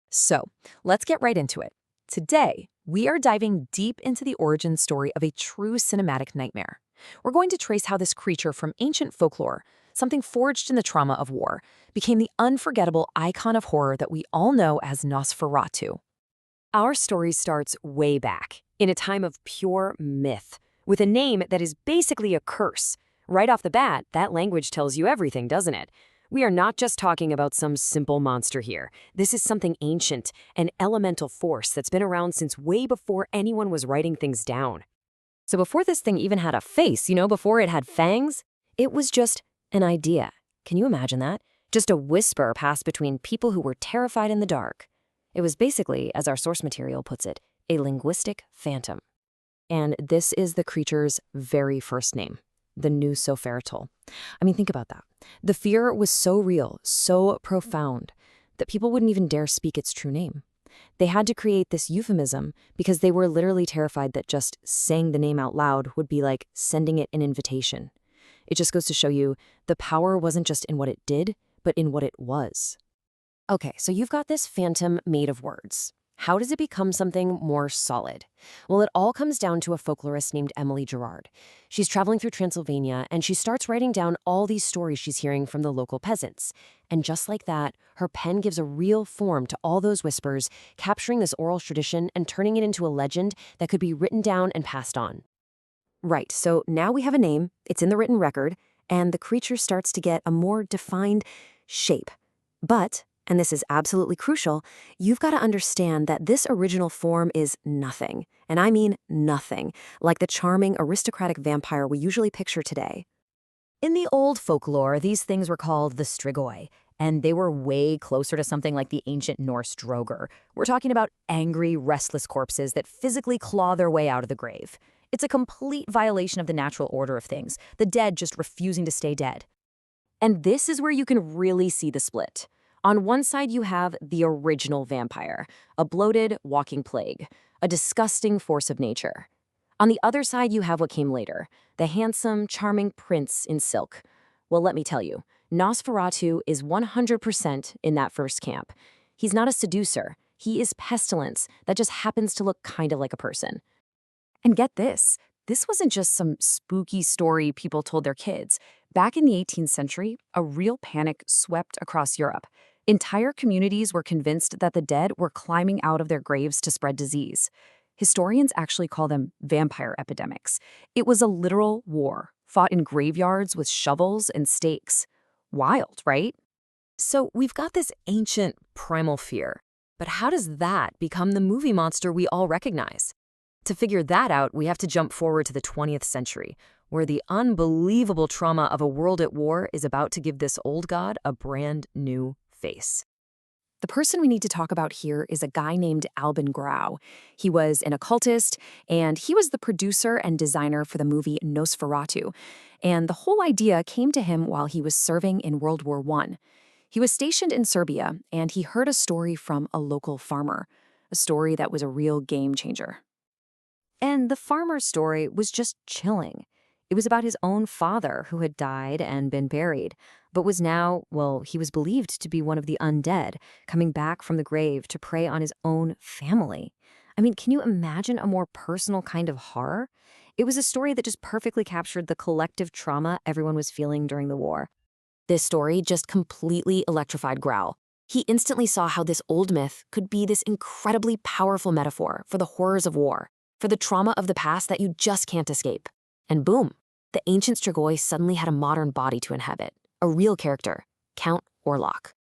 So, let's get right into it. Today, we are diving deep into the origin story of a true cinematic nightmare. We're going to trace how this creature from ancient folklore, something forged in the trauma of war, became the unforgettable icon of horror that we all know as Nosferatu. Our story starts way back, in a time of pure myth, with a name that is basically a curse. Right off the bat, that language tells you everything, doesn't it? We are not just talking about some simple monster here. This is something ancient, an elemental force that's been around since way before anyone was writing things down. So before this thing even had a face, before it had fangs, it was just an idea. Can you imagine that? Just a whisper passed between people who were terrified in the dark. It was basically, as our source material puts it, a linguistic phantom. And this is the creature's very first name, the Nosferatu. Think about that. The fear was so real, so profound, that people wouldn't even dare speak its true name. They had to create this euphemism because they were literally terrified that just saying the name out loud would be like sending it an invitation. It just goes to show you the power wasn't just in what it did, but in what it was. Okay, so you've got this phantom made of words. How does it become something more solid? Well, it all comes down to a folklorist named Emily Gerard. She's traveling through Transylvania, and she starts writing down all these stories she's hearing from the local peasants. And just like that, her pen gives a real form to all those whispers, capturing this oral tradition and turning it into a legend that could be written down and passed on. Right, so now we have a name, it's in the written record, and the creature starts to get a more defined shape. But, and this is absolutely crucial, you've got to understand that this original form is nothing, and I mean nothing, like the charming aristocratic vampire we usually picture today. In the old folklore, these things were called the strigoi, and they were way closer to something like the ancient Norse droger. We're talking about angry, restless corpses that physically claw their way out of the grave. It's a complete violation of the natural order of things, the dead just refusing to stay dead. And this is where you can really see the split. On one side, you have the original vampire, a bloated, walking plague, a disgusting force of nature. On the other side, you have what came later, the handsome, charming prince in silk. Well, let me tell you, Nosferatu is 100% in that first camp. He's not a seducer. He is pestilence that just happens to look kind of like a person. And get this wasn't just some spooky story people told their kids. Back in the 18th century, a real panic swept across Europe. Entire communities were convinced that the dead were climbing out of their graves to spread disease. Historians actually call them vampire epidemics. It was a literal war, fought in graveyards with shovels and stakes. Wild, right? So we've got this ancient primal fear. But how does that become the movie monster we all recognize? To figure that out, we have to jump forward to the 20th century, where the unbelievable trauma of a world at war is about to give this old god a brand new face. The person we need to talk about here is a guy named Albin Grau. He was an occultist, and he was the producer and designer for the movie Nosferatu. And the whole idea came to him while he was serving in World War I. He was stationed in Serbia, and he heard a story from a local farmer, a story that was a real game changer. And the farmer's story was just chilling. It was about his own father who had died and been buried, but was now, well, he was believed to be one of the undead, coming back from the grave to prey on his own family. Can you imagine a more personal kind of horror? It was a story that just perfectly captured the collective trauma everyone was feeling during the war. This story just completely electrified Grau. He instantly saw how this old myth could be this incredibly powerful metaphor for the horrors of war, for the trauma of the past that you just can't escape. And boom, the ancient strigoi suddenly had a modern body to inhabit, a real character, Count Orlok.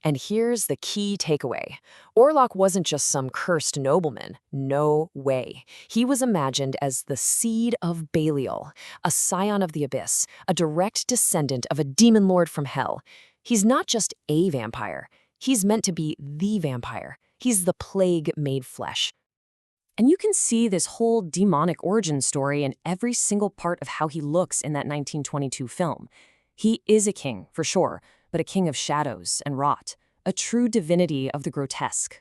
And here's the key takeaway. Orlok wasn't just some cursed nobleman. No way. He was imagined as the seed of Belial, a scion of the abyss, a direct descendant of a demon lord from hell. He's not just a vampire. He's meant to be the vampire. He's the plague made flesh. And you can see this whole demonic origin story in every single part of how he looks in that 1922 film. He is a king, for sure, but a king of shadows and rot, a true divinity of the grotesque.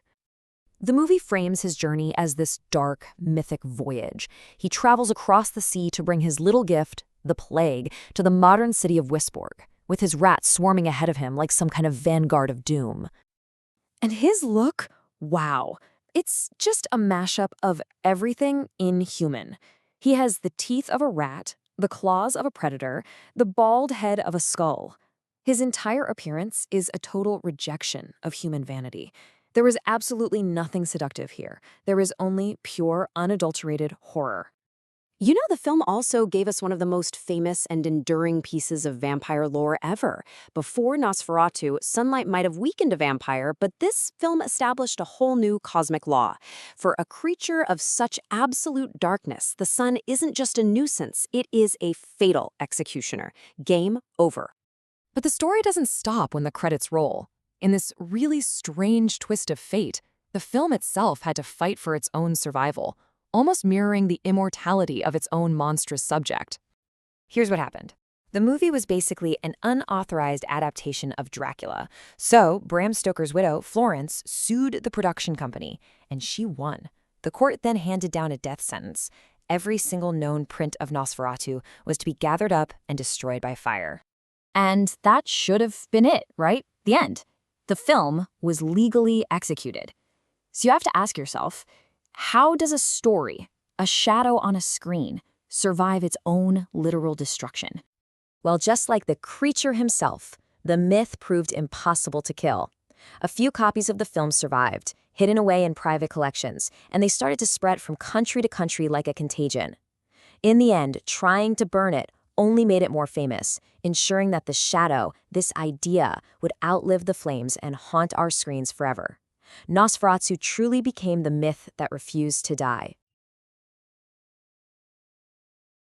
The movie frames his journey as this dark, mythic voyage. He travels across the sea to bring his little gift, the plague, to the modern city of Wisborg, with his rats swarming ahead of him like some kind of vanguard of doom. And his look, wow. It's just a mashup of everything inhuman. He has the teeth of a rat, the claws of a predator, the bald head of a skull. His entire appearance is a total rejection of human vanity. There is absolutely nothing seductive here. There is only pure, unadulterated horror. You know, the film also gave us one of the most famous and enduring pieces of vampire lore ever. Before Nosferatu, sunlight might have weakened a vampire, but this film established a whole new cosmic law. For a creature of such absolute darkness, the sun isn't just a nuisance, it is a fatal executioner. Game over. But the story doesn't stop when the credits roll. In this really strange twist of fate, the film itself had to fight for its own survival, almost mirroring the immortality of its own monstrous subject. Here's what happened. The movie was basically an unauthorized adaptation of Dracula. So Bram Stoker's widow, Florence, sued the production company, and she won. The court then handed down a death sentence. Every single known print of Nosferatu was to be gathered up and destroyed by fire. And that should have been it, right? The end. The film was legally executed. So you have to ask yourself, how does a story, a shadow on a screen, survive its own literal destruction? Well, just like the creature himself, the myth proved impossible to kill. A few copies of the film survived, hidden away in private collections, and they started to spread from country to country like a contagion. In the end, trying to burn it only made it more famous, ensuring that the shadow, this idea, would outlive the flames and haunt our screens forever. Nosferatu truly became the myth that refused to die.